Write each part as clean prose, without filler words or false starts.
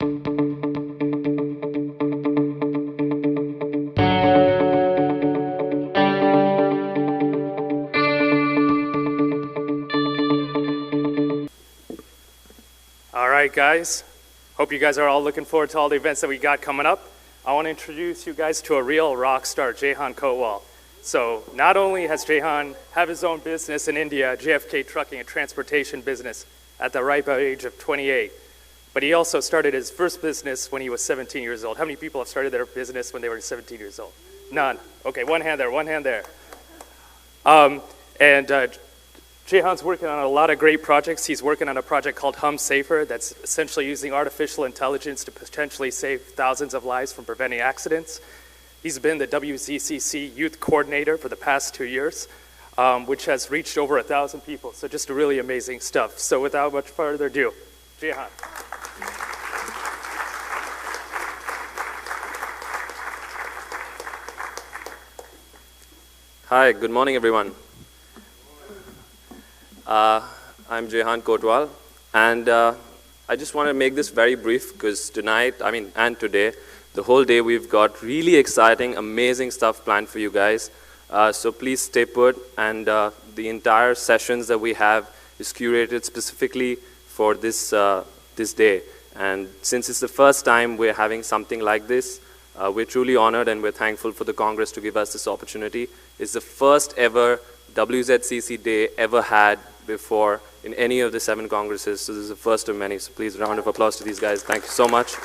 All right, guys. Hope you guys are all looking forward to all the events that we got coming up. I want to introduce you guys to a real rock star, Jehan Kotwal. So not only has Jehan have his own business in India, JFK Trucking and Transportation business, at the ripe age of 28, but he also started his first business when he was 17 years old. How many people have started their business when they were 17 years old? None. Okay, one hand there, one hand there. Jehan's working on a lot of great projects. He's working on a project called Hum Safer that's essentially using artificial intelligence to potentially save thousands of lives from preventing accidents. He's been the WZCC youth coordinator for the past 2 years, which has reached over 1,000 people. So just really amazing stuff. So without much further ado, Jehan. Hi, good morning, everyone. I'm Jehan Kotwal, and I just want to make this very brief because tonight, and today, the whole day we've got really exciting, amazing stuff planned for you guys. So please stay put, and the entire sessions that we have is curated specifically for this day. And since it's the first time we're having something like this, we're truly honored and we're thankful for the Congress to give us this opportunity. It's the first ever WZCC day ever had before in any of the 7 Congresses, so this is the first of many, so please, a round of applause to these guys. Thank you so much.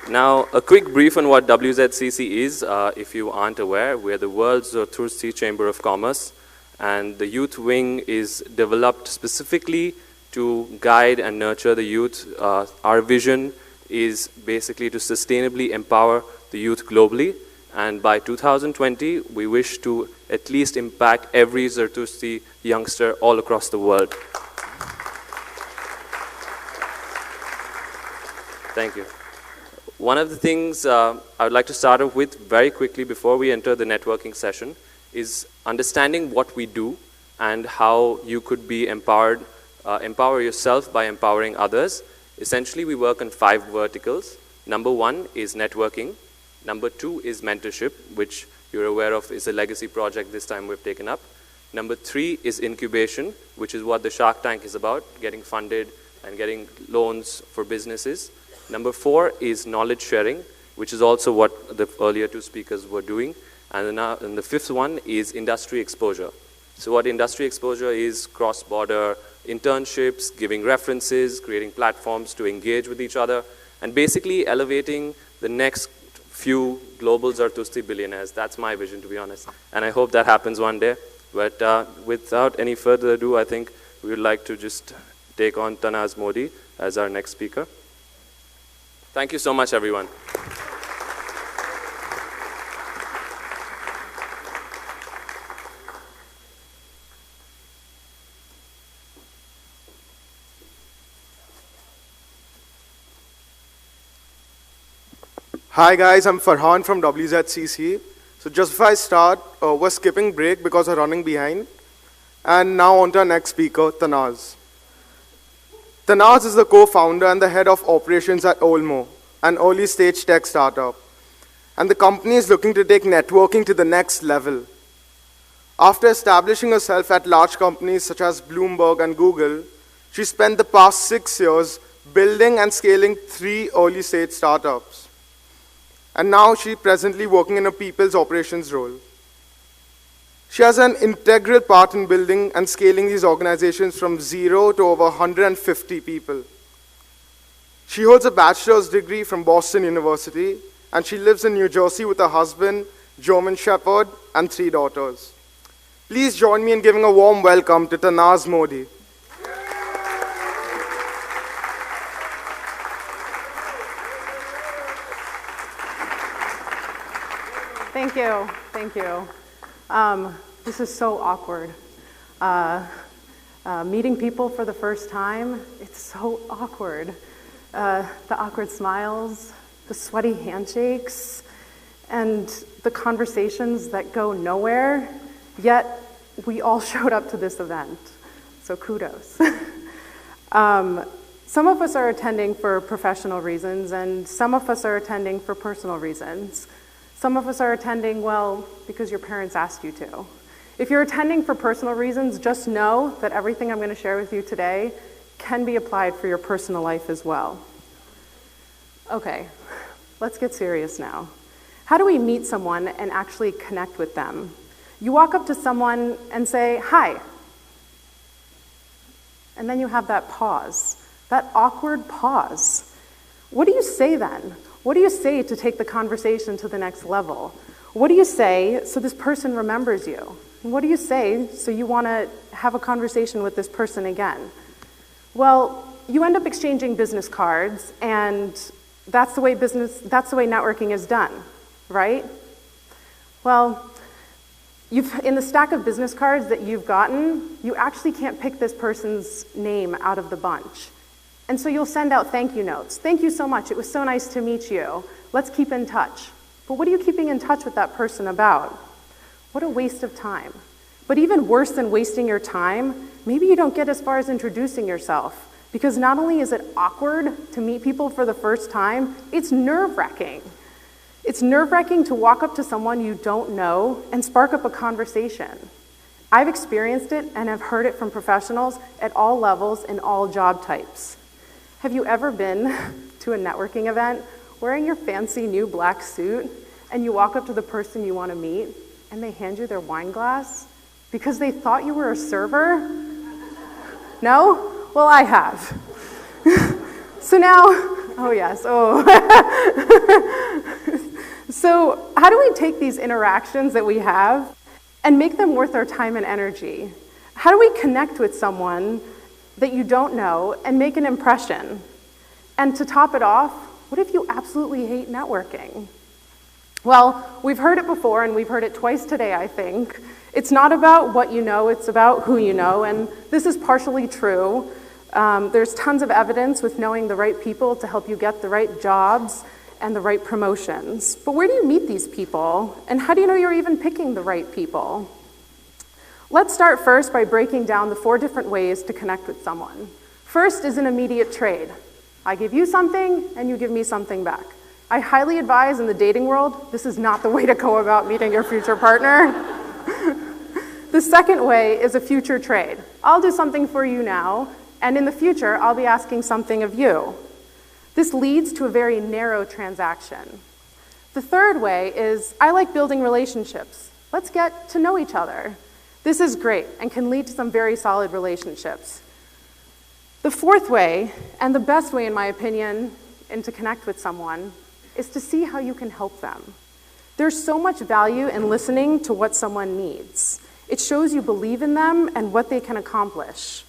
Now, a quick brief on what WZCC is. If you aren't aware, we're the world's thirsty chamber of commerce, and the youth wing is developed specifically to guide and nurture the youth. Our vision is basically to sustainably empower the youth globally. And by 2020, we wish to at least impact every Zartusti youngster all across the world. Thank you. One of the things I would like to start off with very quickly before we enter the networking session is understanding what we do and how you could be empowered, empower yourself by empowering others. Essentially, we work on 5 verticals. Number 1 is networking. Number 2 is mentorship, which you're aware of is a legacy project this time we've taken up. Number 3 is incubation, which is what the Shark Tank is about, getting funded and getting loans for businesses. Number 4 is knowledge sharing, which is also what the earlier 2 speakers were doing. And the 5th one is industry exposure. So what industry exposure is cross-border internships, giving references, creating platforms to engage with each other, and basically elevating the next few global Zartusti billionaires. That's my vision, to be honest. And I hope that happens one day. But without any further ado, I think we would like to just take on Tanaz Mody as our next speaker. Thank you so much, everyone. Hi guys, I'm Farhan from WZCC. So just before I start, we're skipping break because we're running behind. And now on to our next speaker, Tanaz. Tanaz is the co-founder and the head of operations at Olmo, an early stage tech startup. And the company is looking to take networking to the next level. After establishing herself at large companies such as Bloomberg and Google, she spent the past 6 years building and scaling 3 early stage startups. And now she's presently working in a people's operations role. She has an integral part in building and scaling these organizations from 0 to over 150 people. She holds a bachelor's degree from Boston University, and she lives in New Jersey with her husband, German Shepherd, and 3 daughters. Please join me in giving a warm welcome to Tanaz Mody. Thank you, thank you. This is so awkward. Meeting people for the first time, it's so awkward. The awkward smiles, the sweaty handshakes, and the conversations that go nowhere, yet we all showed up to this event, so kudos. Some of us are attending for professional reasons, and some of us are attending for personal reasons. Some of us are attending, well, because your parents asked you to. If you're attending for personal reasons, just know that everything I'm going to share with you today can be applied for your personal life as well. Okay, let's get serious now. How do we meet someone and actually connect with them? You walk up to someone and say, "Hi." And then you have that pause, that awkward pause. What do you say then? What do you say to take the conversation to the next level? What do you say so this person remembers you? And what do you say so you want to have a conversation with this person again? Well, you end up exchanging business cards, and that's the way networking is done, right? Well, in the stack of business cards that you've gotten, you actually can't pick this person's name out of the bunch. And so you'll send out thank you notes. "Thank you so much. It was so nice to meet you. Let's keep in touch." But what are you keeping in touch with that person about? What a waste of time. But even worse than wasting your time, maybe you don't get as far as introducing yourself. Because not only is it awkward to meet people for the first time, it's nerve-wracking. It's nerve-wracking to walk up to someone you don't know and spark up a conversation. I've experienced it and have heard it from professionals at all levels in all job types. Have you ever been to a networking event wearing your fancy new black suit and you walk up to the person you want to meet and they hand you their wine glass because they thought you were a server? No? Well, I have. So now, oh yes, oh. So how do we take these interactions that we have and make them worth our time and energy? How do we connect with someone that you don't know and make an impression? And to top it off, what if you absolutely hate networking? Well, we've heard it before, and we've heard it twice today, I think. It's not about what you know, it's about who you know, and this is partially true. There's tons of evidence with knowing the right people to help you get the right jobs and the right promotions. But where do you meet these people? And how do you know you're even picking the right people? Let's start first by breaking down the 4 different ways to connect with someone. First is an immediate trade. I give you something, and you give me something back. I highly advise in the dating world, this is not the way to go about meeting your future partner. The second way is a future trade. I'll do something for you now, and in the future, I'll be asking something of you. This leads to a very narrow transaction. The third way is, I like building relationships. Let's get to know each other. This is great and can lead to some very solid relationships. The fourth way, and the best way in my opinion, and to connect with someone, is to see how you can help them. There's so much value in listening to what someone needs. It shows you believe in them and what they can accomplish.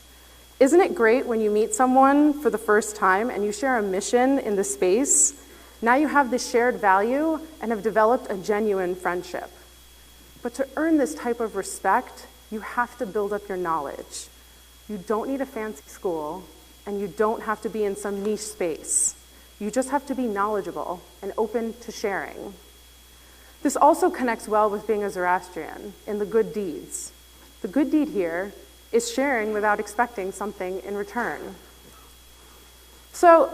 Isn't it great when you meet someone for the first time and you share a mission in the space? Now you have this shared value and have developed a genuine friendship. But to earn this type of respect, you have to build up your knowledge. You don't need a fancy school, and you don't have to be in some niche space. You just have to be knowledgeable and open to sharing. This also connects well with being a Zoroastrian in the good deeds. The good deed here is sharing without expecting something in return. So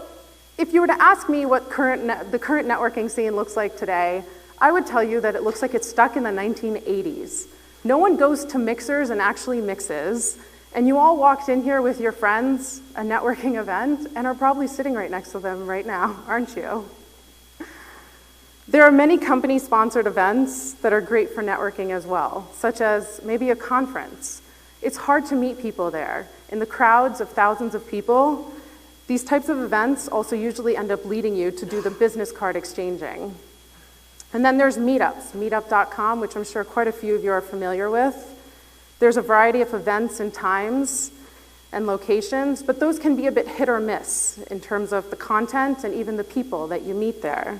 if you were to ask me what the current networking scene looks like today, I would tell you that it looks like it's stuck in the 1980s. No one goes to mixers and actually mixes, and you all walked in here with your friends, a networking event, and are probably sitting right next to them right now, aren't you? There are many company-sponsored events that are great for networking as well, such as maybe a conference. It's hard to meet people there. In the crowds of thousands of people, these types of events also usually end up leading you to do the business card exchanging. And then there's meetups, meetup.com, which I'm sure quite a few of you are familiar with. There's a variety of events and times and locations, but those can be a bit hit or miss in terms of the content and even the people that you meet there.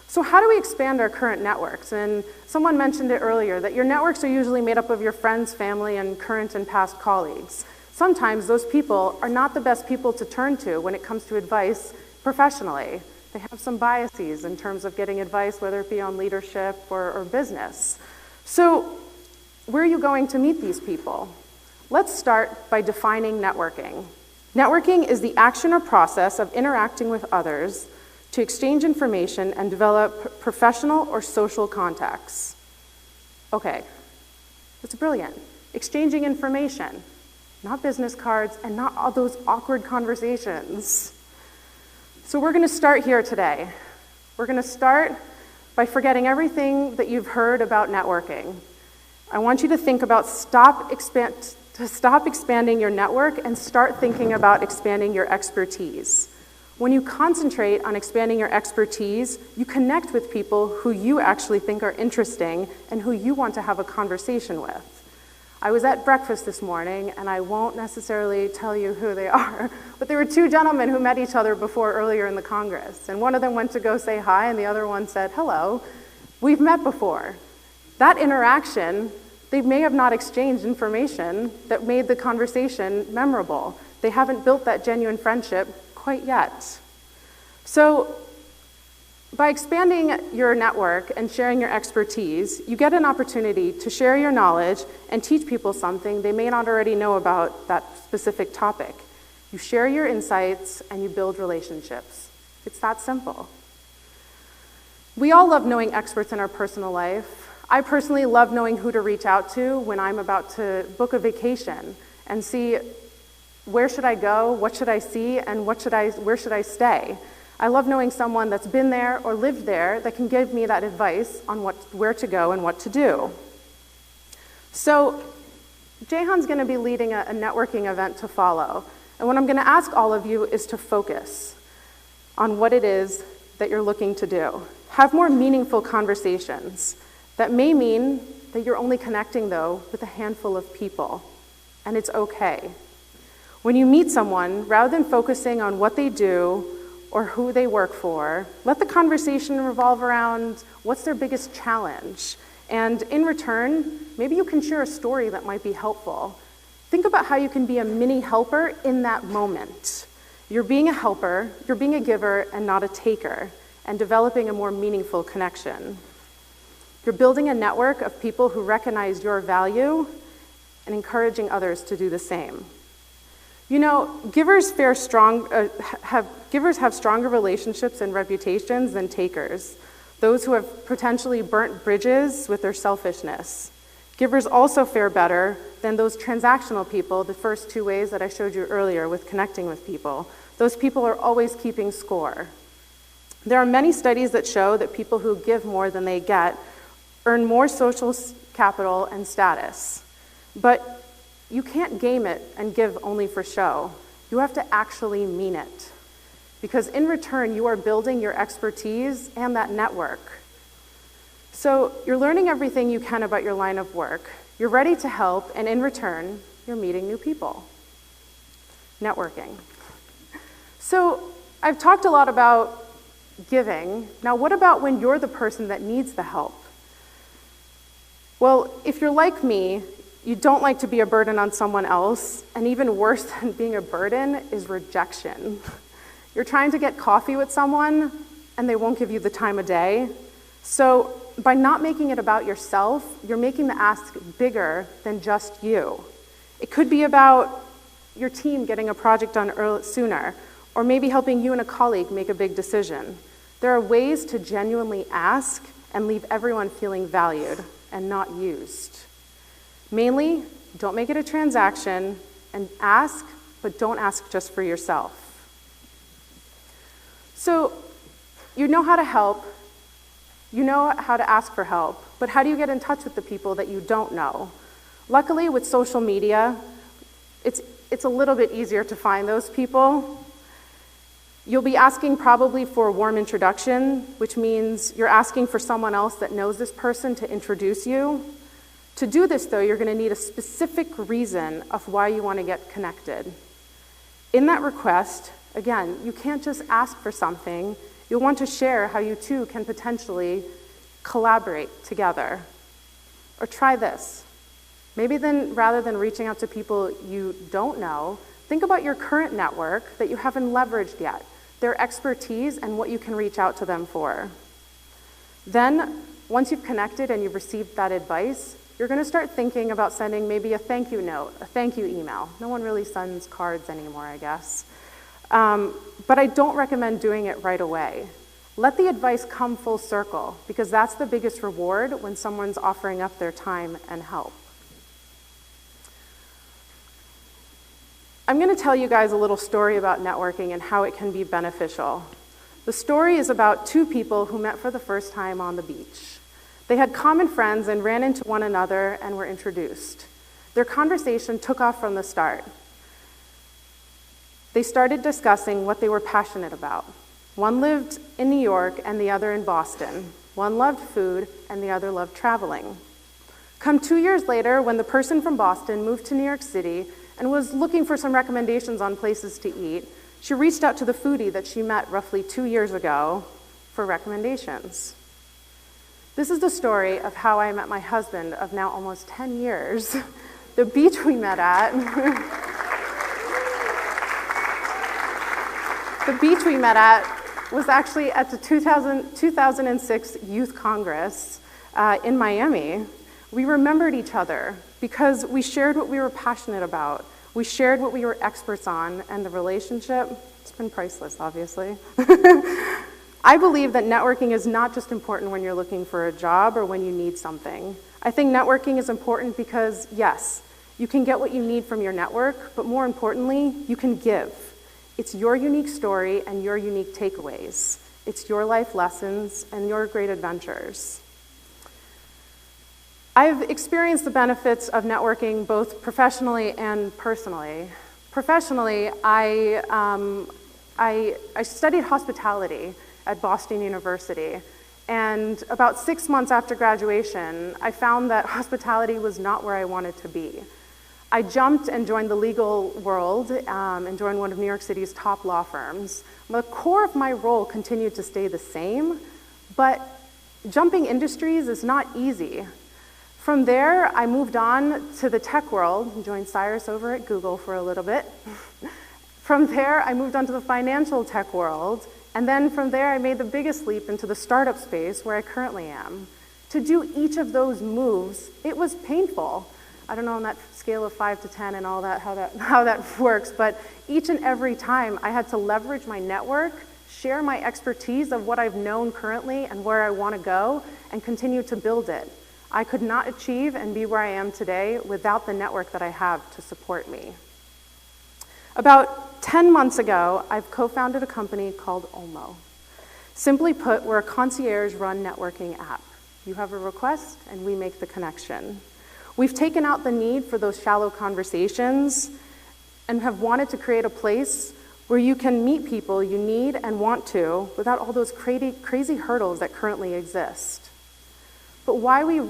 So how do we expand our current networks? And someone mentioned it earlier, that your networks are usually made up of your friends, family, and current and past colleagues. Sometimes those people are not the best people to turn to when it comes to advice professionally. They have some biases in terms of getting advice, whether it be on leadership or business. So where are you going to meet these people? Let's start by defining networking. Networking is the action or process of interacting with others to exchange information and develop professional or social contacts. Okay, that's brilliant. Exchanging information, not business cards and not all those awkward conversations. So we're going to start here today. We're going to start by forgetting everything that you've heard about networking. I want you to think about stop expanding your network and start thinking about expanding your expertise. When you concentrate on expanding your expertise, you connect with people who you actually think are interesting and who you want to have a conversation with. I was at breakfast this morning, and I won't necessarily tell you who they are, but there were two gentlemen who met each other before earlier in the Congress, and one of them went to go say hi, and the other one said, hello, we've met before. That interaction, they may have not exchanged information that made the conversation memorable. They haven't built that genuine friendship quite yet. So, by expanding your network and sharing your expertise, you get an opportunity to share your knowledge and teach people something they may not already know about that specific topic. You share your insights and you build relationships. It's that simple. We all love knowing experts in our personal life. I personally love knowing who to reach out to when I'm about to book a vacation and see where should I go, what should I see, and where should I stay. I love knowing someone that's been there or lived there that can give me that advice on where to go and what to do. So Jehan's going to be leading a networking event to follow. And what I'm going to ask all of you is to focus on what it is that you're looking to do. Have more meaningful conversations. That may mean that you're only connecting, though, with a handful of people. And it's okay. When you meet someone, rather than focusing on what they do or who they work for, let the conversation revolve around what's their biggest challenge. And in return, maybe you can share a story that might be helpful. Think about how you can be a mini helper in that moment. You're being a helper, you're being a giver and not a taker, and developing a more meaningful connection. You're building a network of people who recognize your value and encouraging others to do the same. You know, givers have stronger relationships and reputations than takers, those who have potentially burnt bridges with their selfishness. Givers also fare better than those transactional people, the first two ways that I showed you earlier with connecting with people. Those people are always keeping score. There are many studies that show that people who give more than they get earn more social capital and status. But you can't game it and give only for show. You have to actually mean it. Because in return, you are building your expertise and that network. So you're learning everything you can about your line of work. You're ready to help, and in return, you're meeting new people. Networking. So I've talked a lot about giving. Now, what about when you're the person that needs the help? Well, if you're like me, you don't like to be a burden on someone else, and even worse than being a burden is rejection. You're trying to get coffee with someone, and they won't give you the time of day. So by not making it about yourself, you're making the ask bigger than just you. It could be about your team getting a project done sooner, or maybe helping you and a colleague make a big decision. There are ways to genuinely ask and leave everyone feeling valued and not used. Mainly, don't make it a transaction, and ask, but don't ask just for yourself. So, you know how to help, you know how to ask for help, but how do you get in touch with the people that you don't know? Luckily, with social media, it's a little bit easier to find those people. You'll be asking probably for a warm introduction, which means you're asking for someone else that knows this person to introduce you. To do this, though, you're going to need a specific reason of why you want to get connected. In that request, again, you can't just ask for something. You'll want to share how you two can potentially collaborate together. Or try this. Maybe then, rather than reaching out to people you don't know, think about your current network that you haven't leveraged yet, their expertise and what you can reach out to them for. Then, once you've connected and you've received that advice, you're going to start thinking about sending maybe a thank you note, a thank you email. No one really sends cards anymore, I guess. But I don't recommend doing it right away. Let the advice come full circle, because that's the biggest reward when someone's offering up their time and help. I'm going to tell you guys a little story about networking and how it can be beneficial. The story is about two people who met for the first time on the beach. They had common friends and ran into one another and were introduced. Their conversation took off from the start. They started discussing what they were passionate about. One lived in New York and the other in Boston. One loved food and the other loved traveling. Come 2 years later, when the person from Boston moved to New York City and was looking for some recommendations on places to eat, she reached out to the foodie that she met roughly 2 years ago for recommendations. This is the story of how I met my husband of now almost 10 years. The beach we met at, was actually at the 2006 Youth Congress in Miami. We remembered each other because we shared what we were passionate about. We shared what we were experts on, and the relationship, it's been priceless, obviously. I believe that networking is not just important when you're looking for a job or when you need something. I think networking is important because, yes, you can get what you need from your network, but more importantly, you can give. It's your unique story and your unique takeaways. It's your life lessons and your great adventures. I've experienced the benefits of networking both professionally and personally. Professionally, I studied hospitality at Boston University, and about 6 months after graduation, I found that hospitality was not where I wanted to be. I jumped and joined the legal world and joined one of New York City's top law firms. The core of my role continued to stay the same, but jumping industries is not easy. From there, I moved on to the tech world and joined Cyrus over at Google for a little bit. From there, I moved on to the financial tech world, and then from there, I made the biggest leap into the startup space where I currently am. To do each of those moves, it was painful. I don't know on that scale of 5 to 10 and all that, how that works, but each and every time I had to leverage my network, share my expertise of what I've known currently and where I want to go, and continue to build it. I could not achieve and be where I am today without the network that I have to support me. About 10 months ago, I've co-founded a company called Olmo. Simply put, we're a concierge-run networking app. You have a request, and we make the connection. We've taken out the need for those shallow conversations and have wanted to create a place where you can meet people you need and want to without all those crazy hurdles that currently exist. But why we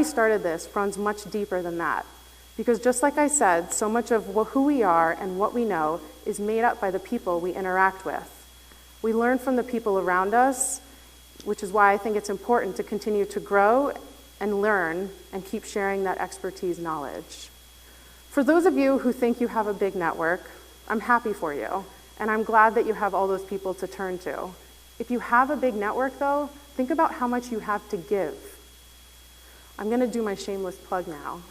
started this runs much deeper than that. Because just like I said, so much of who we are and what we know is made up by the people we interact with. We learn from the people around us, which is why I think it's important to continue to grow and learn and keep sharing that expertise knowledge. For those of you who think you have a big network, I'm happy for you, and I'm glad that you have all those people to turn to. If you have a big network, though, think about how much you have to give. I'm going to do my shameless plug now,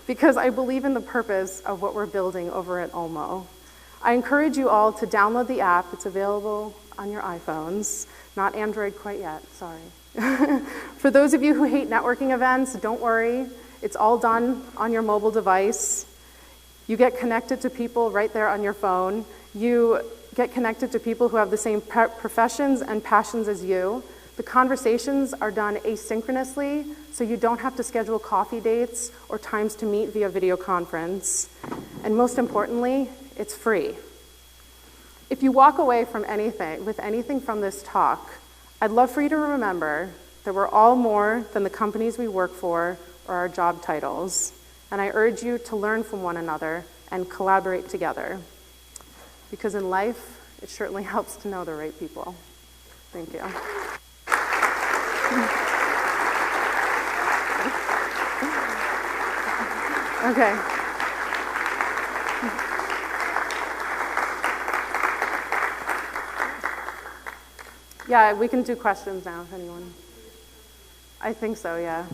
because I believe in the purpose of what we're building over at Olmo. I encourage you all to download the app. It's available on your iPhones. Not Android quite yet, sorry. For those of you who hate networking events, don't worry. It's all done on your mobile device. You get connected to people right there on your phone. You get connected to people who have the same professions and passions as you. The conversations are done asynchronously, so you don't have to schedule coffee dates or times to meet via video conference. And most importantly, it's free. If you walk away with anything from this talk, I'd love for you to remember that we're all more than the companies we work for or our job titles. And I urge you to learn from one another and collaborate together. Because in life, it certainly helps to know the right people. Thank you. Okay. Yeah, we can do questions now if anyone. I think so, yeah.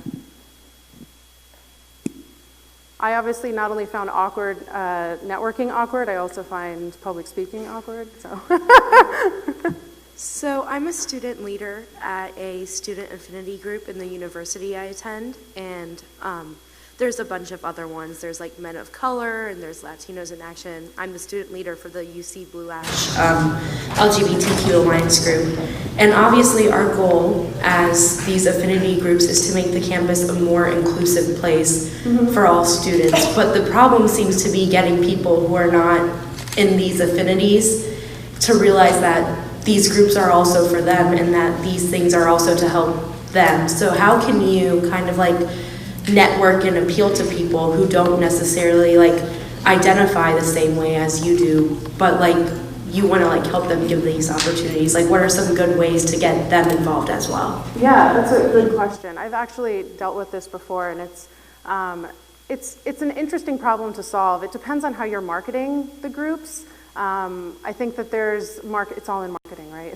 I obviously not only found awkward, networking awkward, I also find public speaking awkward, so. So I'm a student leader at a student affinity group in the university I attend, and there's a bunch of other ones. There's like Men of Color, and there's Latinos in Action. I'm the student leader for the UC Blue Ash LGBTQ Alliance group. And obviously our goal as these affinity groups is to make the campus a more inclusive place for all students. But the problem seems to be getting people who are not in these affinities to realize that these groups are also for them and that these things are also to help them. So how can you kind of like network and appeal to people who don't necessarily like identify the same way as you do, but like you want to like help them give these opportunities? Like what are some good ways to get them involved as well? Yeah, that's a good question. I've actually dealt with this before, and it's an interesting problem to solve. It depends on how you're marketing the groups. I think that it's all in marketing, right?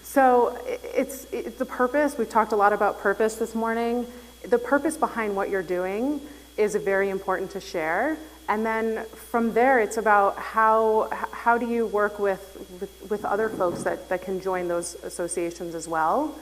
So it's the purpose. We've talked a lot about purpose this morning. The purpose behind what you're doing is very important to share. And then from there, it's about how do you work with other folks that can join those associations as well.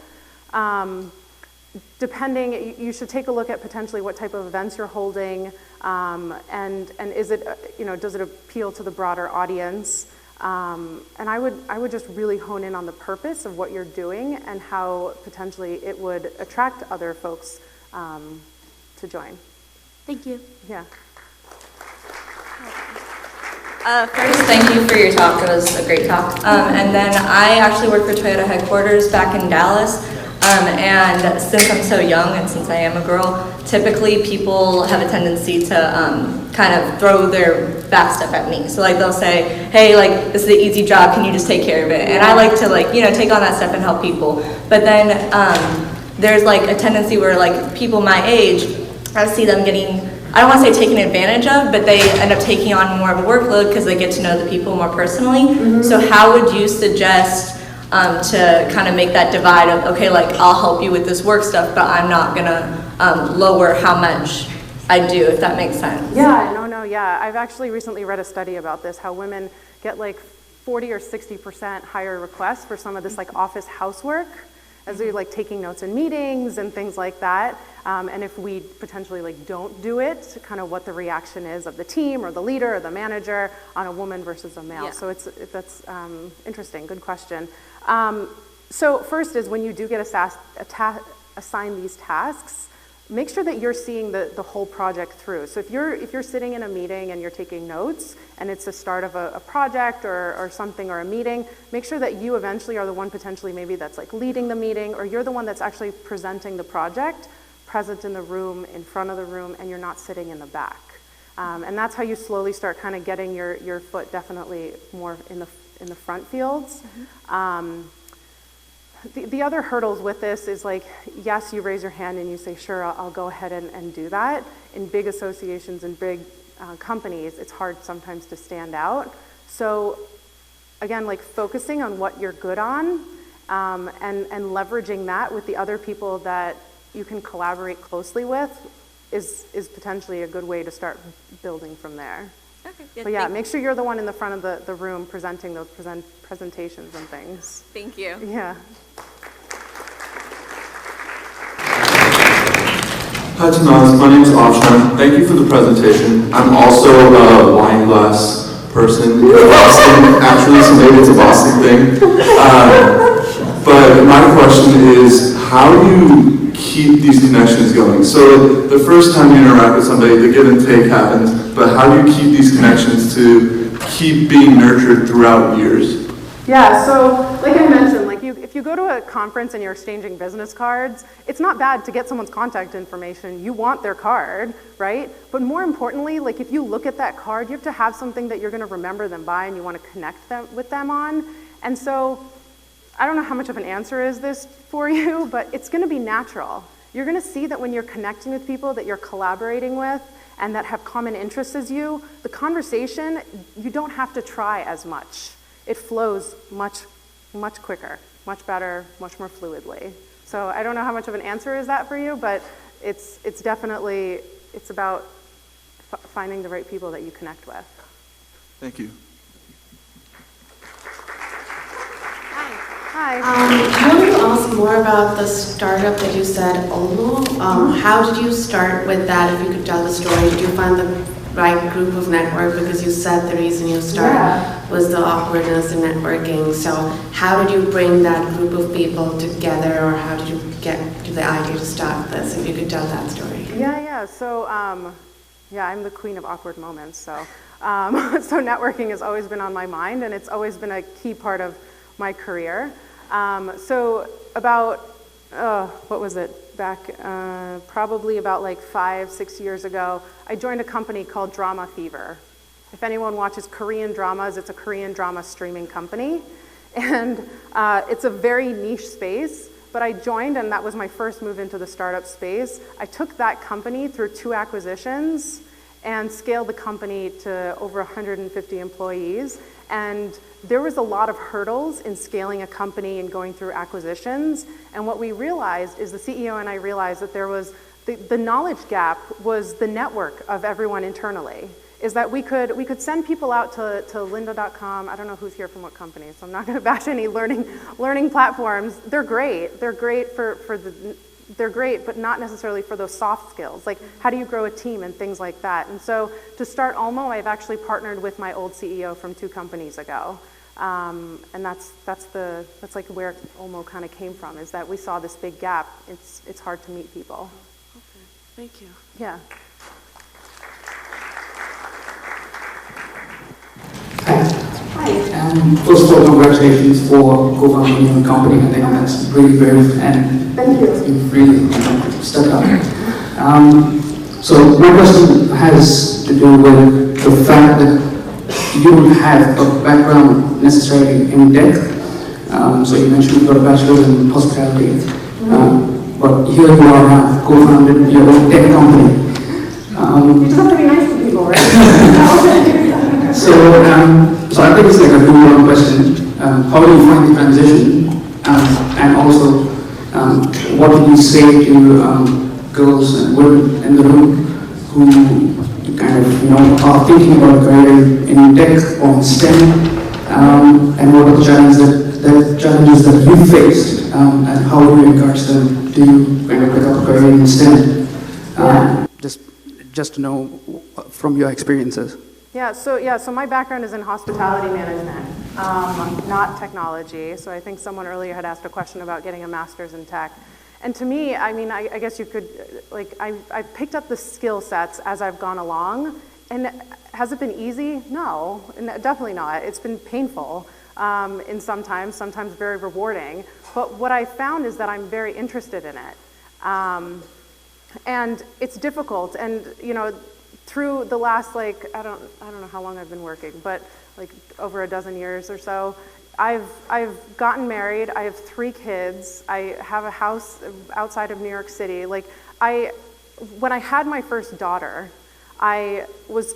Depending, you should take a look at potentially what type of events you're holding, and is it, does it appeal to the broader audience? And I would just really hone in on the purpose of what you're doing and how potentially it would attract other folks to join. Thank you. Yeah. First, thank you for your talk. It was a great talk. And then I actually work for Toyota headquarters back in Dallas. And since I'm so young and since I am a girl, typically people have a tendency to kind of throw their back stuff at me. So like they'll say, hey, like this is an easy job, can you just take care of it? And I like to like, take on that stuff and help people. But then there's like a tendency where like people my age, I see them getting, I don't want to say taken advantage of, but they end up taking on more of a workload because they get to know the people more personally. Mm-hmm. So how would you suggest to kind of make that divide of, okay, like I'll help you with this work stuff, but I'm not gonna lower how much I do, if that makes sense? Yeah. I've actually recently read a study about this, how women get like 40 or 60% higher requests for some of this like office housework, as they're like taking notes in meetings and things like that. And if we potentially like don't do it, kind of what the reaction is of the team or the leader or the manager on a woman versus a male. Yeah. So that's interesting, good question. So first is when you do get assigned these tasks, make sure that you're seeing the whole project through. So if you're sitting in a meeting and you're taking notes and it's the start of a project or something or a meeting, make sure that you eventually are the one potentially maybe that's like leading the meeting, or you're the one that's actually presenting the project, present in the room, in front of the room, and you're not sitting in the back. And that's how you slowly start kind of getting your foot definitely more in the front fields. Mm-hmm. The other hurdles with this is like, yes, you raise your hand and you say, sure, I'll go ahead and do that. In big associations and big companies, it's hard sometimes to stand out. So again, like focusing on what you're good on and leveraging that with the other people that you can collaborate closely with is potentially a good way to start building from there. Okay, good. But yeah, make sure you're the one in the front of the room presenting those presentations and things. Thank you. Yeah. Hi Tanaz, my name is Afshan. Thank you for the presentation. I'm also a wine glass person in Boston, actually, so maybe it's a Boston thing. But my question is, how do you keep these connections going? So the first time you interact with somebody, the give and take happens, but how do you keep these connections to keep being nurtured throughout years? Yeah, so like I mentioned, like if you go to a conference and you're exchanging business cards, it's not bad to get someone's contact information. You want their card, right? But more importantly, like if you look at that card, you have to have something that you're going to remember them by and you want to connect with them on. And so I don't know how much of an answer is this for you, but it's going to be natural. You're going to see that when you're connecting with people that you're collaborating with and that have common interests as you, the conversation, you don't have to try as much. It flows much quicker, much better, much more fluidly. So I don't know how much of an answer is that for you, but it's definitely, it's about finding the right people that you connect with. Thank you. Hi. I wanted to ask more about the startup that you said, Olmo. How did you start with that? If you could tell the story, did you find the right group of network? Because you said the reason you started was the awkwardness in networking. So how did you bring that group of people together, or how did you get to the idea to start this? If you could tell that story. Yeah. So, I'm the queen of awkward moments. So, so networking has always been on my mind, and it's always been a key part of my career. So about, what was it, back probably about like 5-6 years ago, I joined a company called Drama Fever. If anyone watches Korean dramas, it's a Korean drama streaming company. And it's a very niche space, but I joined, and that was my first move into the startup space. I took that company through 2 acquisitions and scaled the company to over 150 employees. And there was a lot of hurdles in scaling a company and going through acquisitions. And what we realized is the CEO and I realized that there was the knowledge gap was the network of everyone internally. Is that we could send people out to lynda.com. I don't know who's here from what company, so I'm not going to bash any learning platforms. They're great. They're great they're great, but not necessarily for those soft skills, like how do you grow a team and things like that. And so to start Olmo, I've actually partnered with my old CEO from 2 companies ago. And that's like where Olmo kind of came from, is that we saw this big gap. It's hard to meet people. Okay, thank you. Yeah. First of all, congratulations for co-founding your company. I think that's really brave, and you've really stuck out. So my question has to do with the fact that you don't have a background necessarily in tech. So you mentioned you've got a bachelor's in hospitality, but here you are now, co-founded your own tech company. You just have to be nice to people, right? So I think it's like a two-part question. How do you find the transition? And also, what do you say to girls and women in the room who kind of, are thinking about a career in tech or in STEM? And what are the challenges that you faced? And how do you encourage them to kind of pick up a career in STEM? Just to know from your experiences. So my background is in hospitality management, not technology. So I think someone earlier had asked a question about getting a master's in tech. And to me, I mean, I guess you could, I picked up the skill sets as I've gone along. And has it been easy? No, definitely not. It's been painful in sometimes very rewarding. But what I found is that I'm very interested in it. And it's difficult. And, through the last, I don't know how long I've been working, but over a dozen years or so, I've gotten married. I have 3 kids. I have a house outside of New York City. When I had my first daughter, I was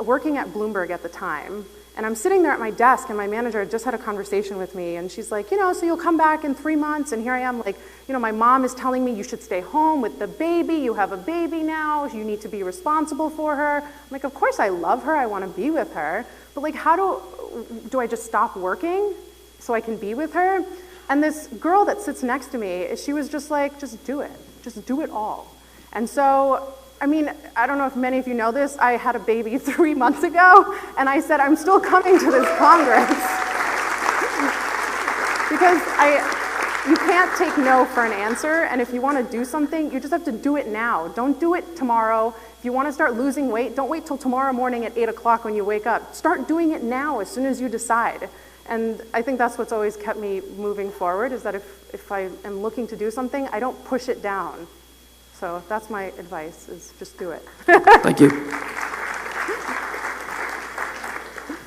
working at Bloomberg at the time, and I'm sitting there at my desk, and my manager had just had a conversation with me, and she's like, so you'll come back in 3 months, and here I am, my mom is telling me you should stay home with the baby. You have a baby now. You need to be responsible for her. I'm like, of course I love her. I want to be with her. But how do I just stop working so I can be with her? And this girl that sits next to me, she was just like, just do it. Just do it all. And so, I mean, I don't know if many of you know this. I had a baby 3 months ago, and I said, I'm still coming to this Congress. Because you can't take no for an answer, and if you want to do something, you just have to do it now. Don't do it tomorrow. If you want to start losing weight, don't wait till tomorrow morning at 8 o'clock when you wake up. Start doing it now as soon as you decide. And I think that's what's always kept me moving forward, is that if I am looking to do something, I don't push it down. So that's my advice, is just do it. Thank you.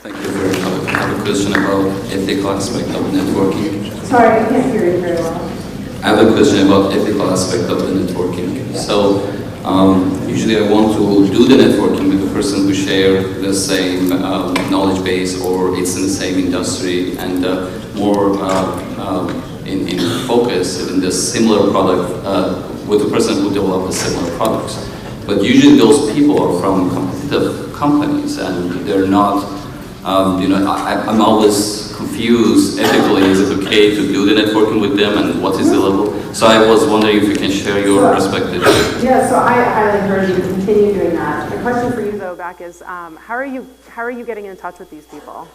Thank you very much. I have a question about ethical aspect of networking. Sorry, I can't hear you very well. I have a question about ethical aspect of the networking. So usually I want to do the networking with the person who share the same knowledge base, or it's in the same industry, and more in focus in the similar product with the person who developed the similar products. But usually those people are from competitive companies, and they're not, I'm always confused ethically, is it okay to do the networking with them, and what is the level? So I was wondering if you can share your perspective. Yeah, so I highly encourage you to continue doing that. The question for you though, back is, how are you getting in touch with these people?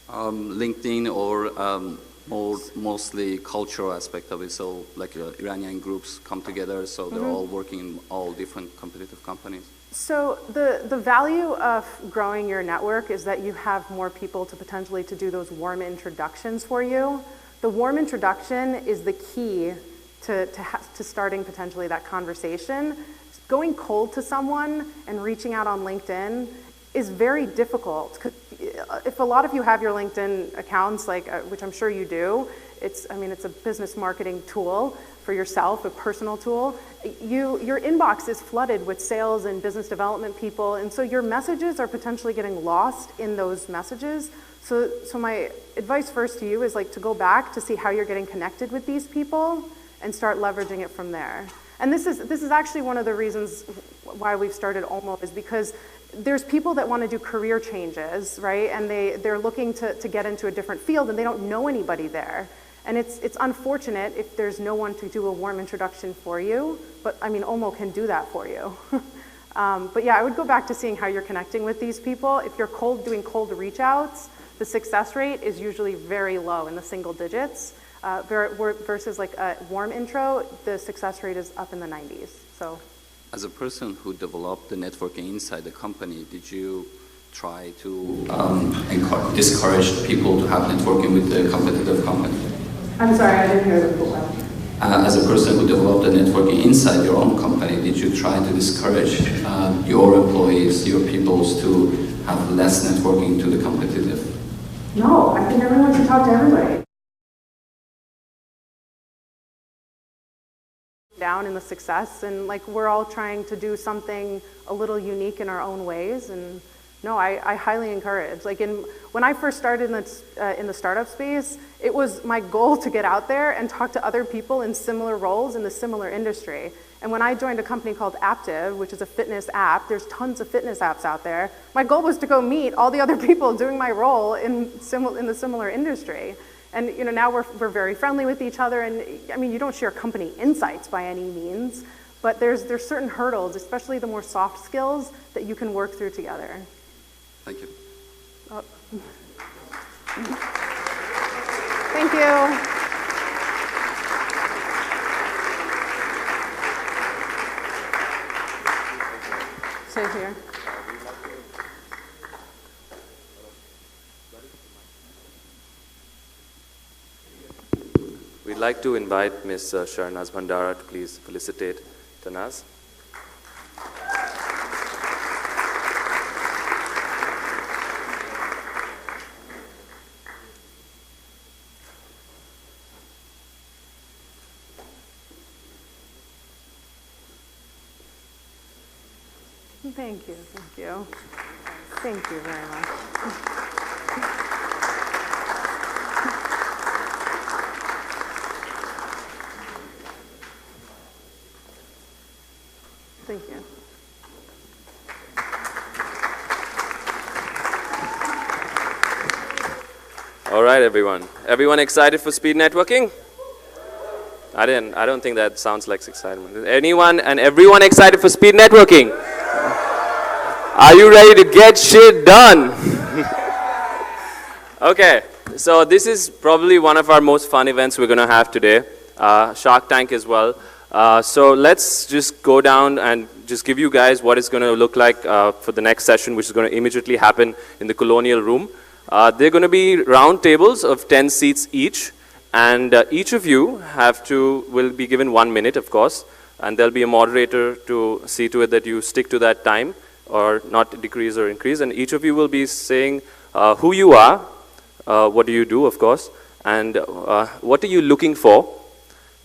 LinkedIn or mostly cultural aspect of it. So like Iranian groups come together, so they're all working in all different competitive companies. So the value of growing your network is that you have more people to potentially to do those warm introductions for you. The warm introduction is the key to starting potentially that conversation. Going cold to someone and reaching out on LinkedIn is very difficult. If a lot of you have your LinkedIn accounts, like which I'm sure you do, it's a business marketing tool for yourself, a personal tool. Your inbox is flooded with sales and business development people, and so your messages are potentially getting lost in those messages. So my advice first to you is like to go back to see how you're getting connected with these people and start leveraging it from there. And this is actually one of the reasons why we've started Olmo, is because there's people that want to do career changes, right? And they're looking to get into a different field, and they don't know anybody there. And it's unfortunate if there's no one to do a warm introduction for you, but I mean, Olmo can do that for you. But yeah, I would go back to seeing how you're connecting with these people. If you're doing cold reach outs, the success rate is usually very low, in the single digits. Versus like a warm intro, the success rate is up in the 90s. So, as a person who developed the networking inside the company, did you try to discourage people to have networking with the competitive company? I'm sorry, I didn't hear the full question. As a person who developed the networking inside your own company, did you try to discourage your employees, your peoples to have less networking to the competitive? No, I think everyone should talk to everybody. Down in the success, and like we're all trying to do something a little unique in our own ways, and no, I highly encourage. Like when I first started in the startup space, it was my goal to get out there and talk to other people in similar roles in the similar industry. And when I joined a company called Aptiv, which is a fitness app, there's tons of fitness apps out there. My goal was to go meet all the other people doing my role in the similar industry. And now we're very friendly with each other, and I mean, you don't share company insights by any means, but there's certain hurdles, especially the more soft skills, that you can work through together. Thank you. Oh. Thank you. Stay here. We'd like to invite Ms. Sharnaz Bhandara to please felicitate Tanaz. Thank you, thank you. Thank you very much. Thank you. All right, everyone. Everyone excited for speed networking? I don't think that sounds like excitement. Anyone and everyone excited for speed networking? Are you ready to get shit done? Okay, so this is probably one of our most fun events we're going to have today. Shark Tank as well. So let's just go down and just give you guys what it's going to look like for the next session, which is going to immediately happen in the Colonial Room. They're going to be round tables of 10 seats each, and each of you will be given 1 minute, of course, and there'll be a moderator to see to it that you stick to that time or not decrease or increase, and each of you will be saying who you are, what do you do, of course, and what are you looking for,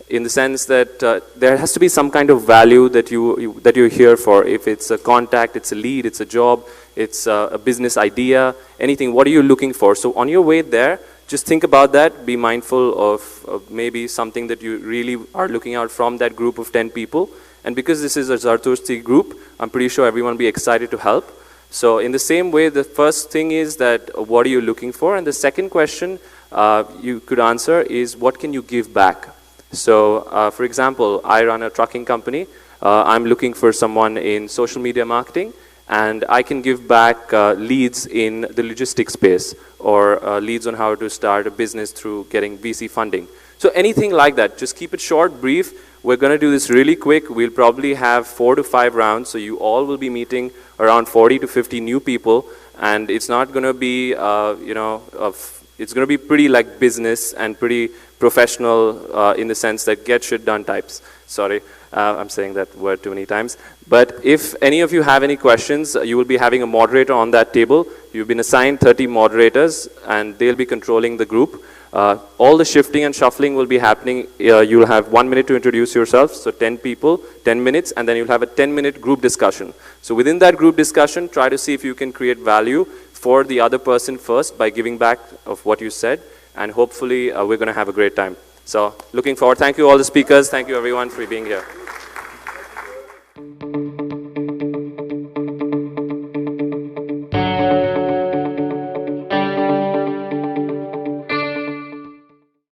in the sense that there has to be some kind of value that you're here for. If it's a contact, it's a lead, it's a job, it's a business idea, anything, what are you looking for? So on your way there, just think about that. Be mindful of maybe something that you really are looking out from that group of 10 people. And because this is a Zartushti group, I'm pretty sure everyone will be excited to help. So in the same way, the first thing is that what are you looking for? And the second question you could answer is what can you give back? So for example, I run a trucking company. I'm looking for someone in social media marketing, and I can give back leads in the logistics space, or leads on how to start a business through getting VC funding. So anything like that, just keep it short, brief. We're going to do this really quick. We'll probably have 4 to 5 rounds, so you all will be meeting around 40 to 50 new people, and it's not going to be, it's going to be pretty like business and pretty professional in the sense that get shit done types. Sorry, I'm saying that word too many times. But if any of you have any questions, you will be having a moderator on that table. You've been assigned 30 moderators, and they'll be controlling the group. All the shifting and shuffling will be happening. You'll have 1 minute to introduce yourself, so 10 people, 10 minutes, and then you'll have a 10-minute group discussion. So within that group discussion, try to see if you can create value for the other person first by giving back of what you said, and hopefully we're going to have a great time. So looking forward. Thank you all the speakers. Thank you everyone for being here.